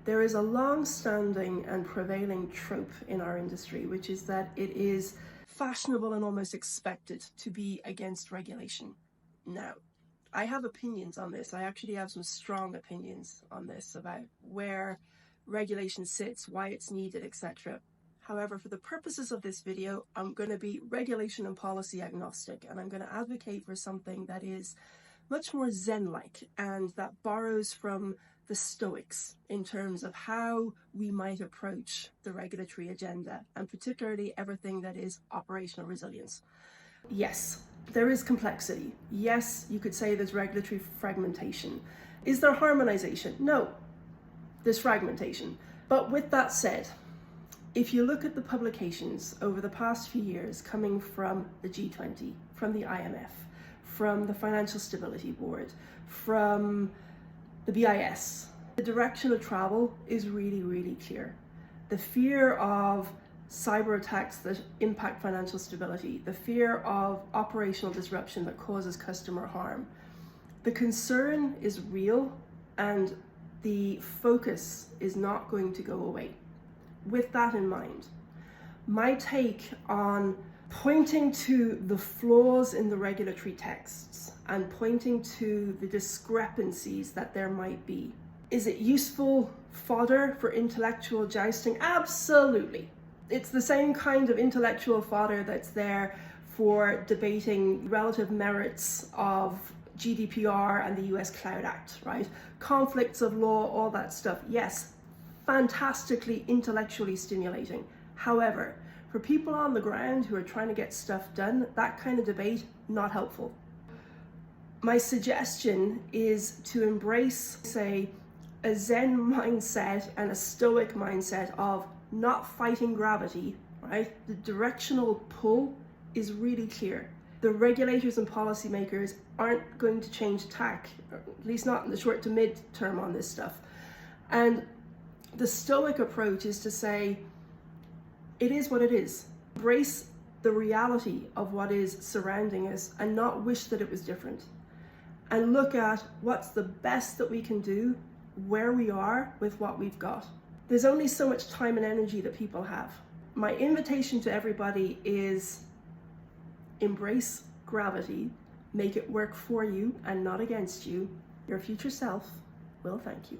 There is a long-standing and prevailing trope in our industry, which is that it is fashionable and almost expected to be against regulation. Now, I have opinions on this. I actually have some strong opinions on this about where regulation sits, why it's needed, etc. However, for the purposes of this video, I'm going to be regulation and policy agnostic, and I'm going to advocate for something that is much more Zen-like and that borrows from the Stoics in terms of how we might approach the regulatory agenda, and particularly everything that is operational resilience. Yes, there is complexity. Yes, you could say there's regulatory fragmentation. Is there harmonization? No, there's fragmentation. But with that said, if you look at the publications over the past few years coming from the G20, from the IMF, from the Financial Stability Board, from the BIS, the direction of travel is really, really clear. The fear of cyber attacks that impact financial stability, the fear of operational disruption that causes customer harm. The concern is real and the focus is not going to go away. With that in mind, my take on pointing to the flaws in the regulatory texts and pointing to the discrepancies that there might be. Is it useful fodder for intellectual jousting? Absolutely. It's the same kind of intellectual fodder that's there for debating relative merits of GDPR and the US Cloud Act, right? Conflicts of law, all that stuff. Yes, fantastically intellectually stimulating. However, for people on the ground who are trying to get stuff done, that kind of debate, not helpful. My suggestion is to embrace, say, a Zen mindset and a Stoic mindset of not fighting gravity, right? The directional pull is really clear. The regulators and policymakers aren't going to change tack, at least not in the short to mid term on this stuff. And the Stoic approach is to say, it is what it is. Embrace the reality of what is surrounding us and not wish that it was different. And look at what's the best that we can do, where we are with what we've got. There's only so much time and energy that people have. My invitation to everybody is embrace gravity, make it work for you and not against you. Your future self will thank you.